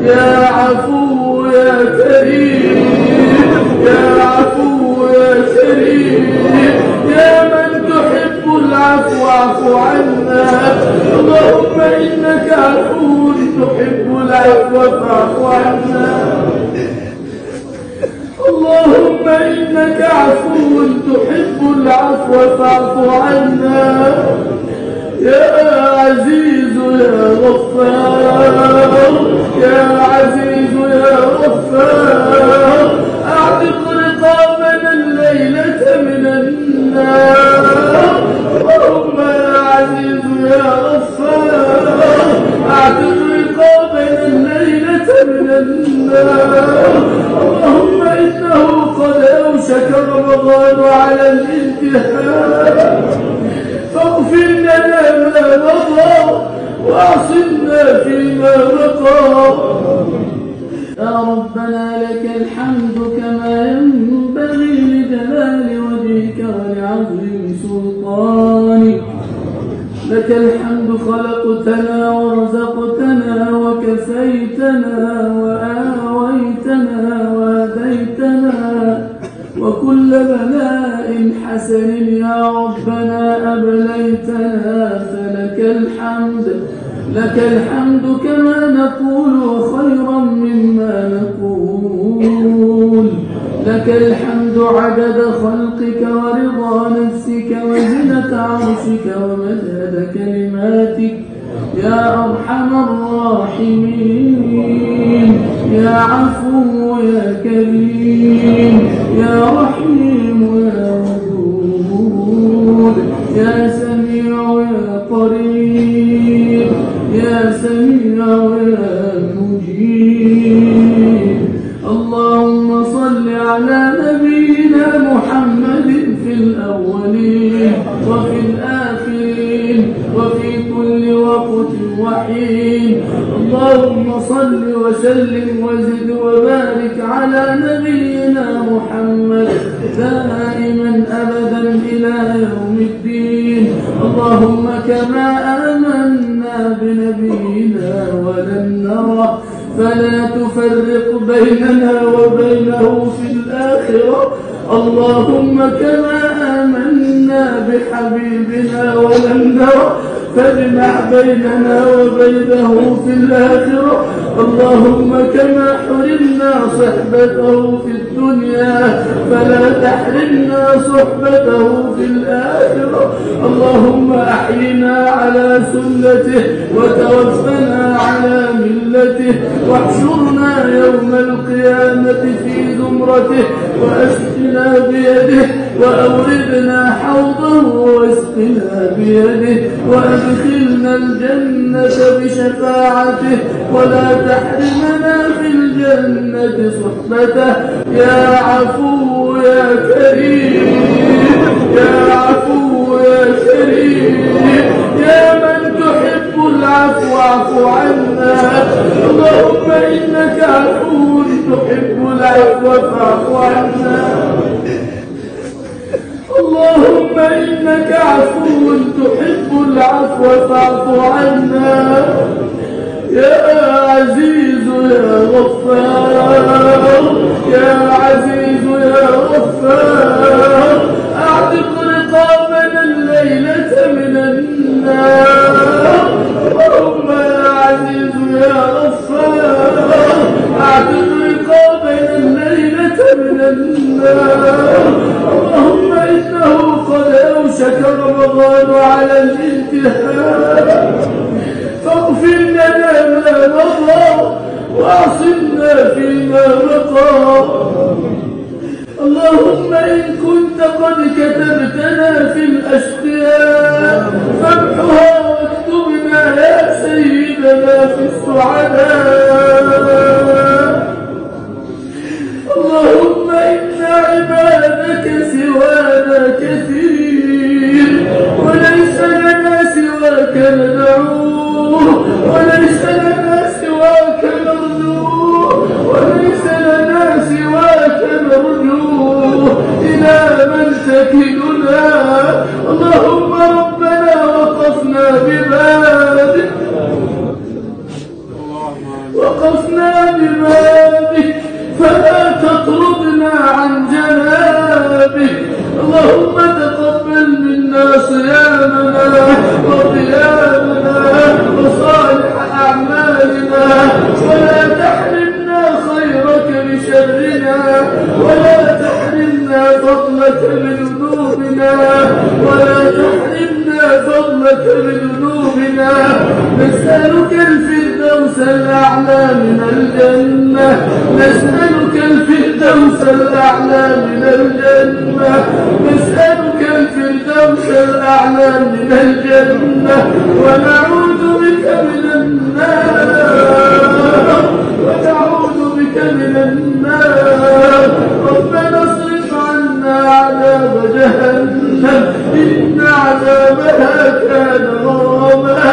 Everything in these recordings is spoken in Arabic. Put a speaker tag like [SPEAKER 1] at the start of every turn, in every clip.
[SPEAKER 1] يا عفو يا كريم يا عفو يا كريم يا من تحب العفو اعف عنا. اللهم إنك عفو تحب العفو فاعف عنا. اللهم إنك عفو تحب العفو فاعف عنا. يا عزيز يا غفار يا عزيز يا غفار أعتق رقابنا الليلة من النار. اللهم يا عزيز يا غفار أعتق رقابنا الليلة من النار. اللهم إنه قد أوشك رمضان على الانتهاء فاغفر لنا ما مضى واعصمنا فيما بقى. يا ربنا لك الحمد كما ينبغي لجلال وجهك ولعظيم سلطانك. لك الحمد خلقتنا ورزقتنا وكسيتنا وآويتنا وهديتنا وكل بلاء حسن يا ربنا أبليتنا. فلك الحمد لك الحمد كما نقول وخيرا مما نقول. لك الحمد عدد خلقك ورضا نفسك وزنة عرشك ومداد كلماتك يا أرحم الراحمين. يا عفو يا كريم يا رحيم يا ودود يا سميع يا قريب يا سميع يا مجيب. اللهم صل على نبينا محمد في الأولين وفي الآخرين وفي كل وقت وحين. اللهم صل وسلم وزد وبارك على نبينا محمد دائما أبدا إلى يوم الدين. اللهم كما آمنا بنبينا ولن نرى فلا تفرق بيننا وبينه في الآخرة. اللهم كما آمنا بحبيبنا ولم نرى فاجمع بيننا وبينه في الآخرة. اللهم كما حرمنا صحبته في الدنيا فلا تحرمنا صحبته في الآخرة. اللهم أحينا على سنته وتوفنا على ملته واحشرنا يوم القيامة في زمرته وأسقنا بيده وأوردنا حوضه واسقنا بيده وأدخلنا الجنة بشفاعته ولا تحرمنا في الجنة صحبته. يا عفو يا كريم يا عفو يا كريم يا من تحب العفو اعف عنا. اللهم إنك عفو تحب العفو فاعف عنا. اللهم إنك عفو تحب العفو فاعف عنا. يا عزيز يا غفار يا عزيز يا غفار أعتق رقابنا الليلة من النار. اللهم يا عزيز يا غفار أعتق رقابنا الليلة من النار. اللهم إنه قد أوشك رمضان على الانتهاء فاغفر لنا ما مضى واعصمنا فيما بقى. اللهم إن كنت قد كتبتنا في الأشقياء فامحها واكتبنا يا سيدنا في السعداء. اللهم إن عبادك سوانا كثير وليس لنا سواك ندعوه وليس لنا سواك نرجوه وليس لنا سواك نرجوه. إلى من تكلنا؟ اللهم ربنا وقفنا ببابك ببابك فلا تطردنا عن جنابك. اللهم تقبل منا صيامنا وقيامنا وصالح أعمالنا، ولا تحرمنا خيرك بشرنا، ولا تحرمنا فضلك بذنوبنا، ولا تحرمنا فضلك بذنوبنا. نسألك الفردوس الأعلى من الجنة، نسألك الفردوس الأعلى من الجنة، نسألك الفردوس الأعلى من الجنة، ونعوذ بك من النار، ونعوذ بك من النار. ربنا اصرف عنا عذاب جهنم إن عذابها كان غراما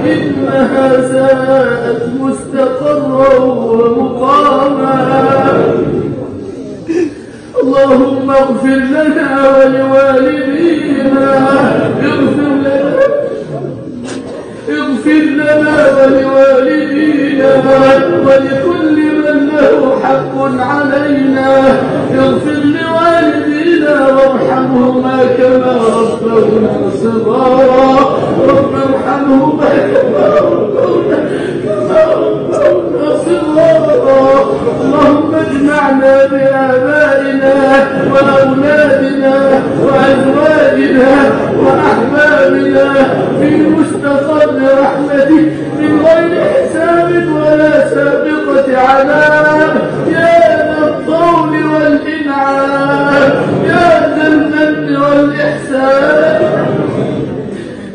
[SPEAKER 1] إنها ساءت مستقرا ومقاما. اللهم اغفر لنا ولوالدينا، اغفر لنا ولوالدينا ولكل من له حق علينا. اغفر لوالدينا وارحمهما كما ربونا صغارا. رب ارحمهما كما ربونا صغارا. اللهم اجمعنا بآبائنا وأولادنا وأزواجنا وأحبابنا في مستقر رحمتك من غير حساب ولا سابقة عذاب، يا ذا الطول والإنعام، يا ذا المن والإحسان،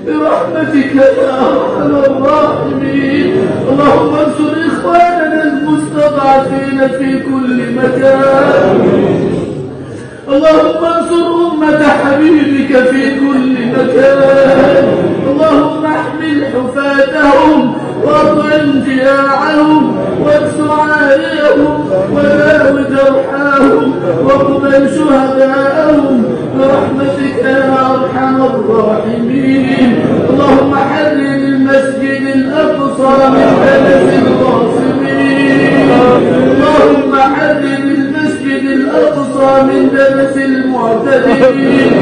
[SPEAKER 1] برحمتك يا أرحم الراحمين. اللهم انصر إخواننا المستضعفين في كل مكان. اللهم انصر أمة حبيبك في كل مكان. اللهم احمل حفاتهم واطعم جياعهم واكسر عاريهم وداو جرحاهم واقبل شهداءهم برحمتك يا أرحم الراحمين. اللهم حرر المسجد الأقصى من دنس الغاصبين. اللهم حرر المسجد الأقصى من دنس المعتدين.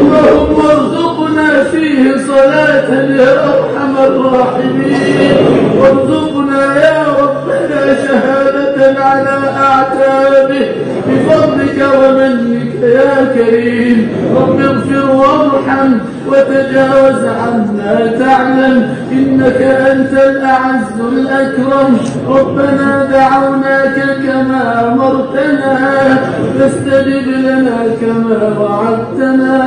[SPEAKER 1] اللهم ارزقنا فيه صلاة يا أرحم الراحمين، وارزقنا يا ربنا شهادة على أعتابه بفضلك ومنك يا كريم. رب اغفر وارحم وتجاوز عنا تعلم، إنك أنت الأعز الأكرم. ربنا دعوناك كما أمرتنا فاستجب لنا كما وعدتنا.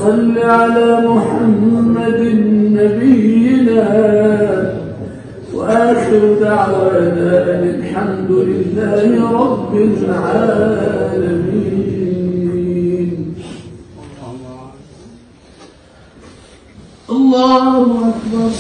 [SPEAKER 1] صل على محمد نبينا، وآخر دعوانا أن الحمد لله رب العالمين. الله أكبر.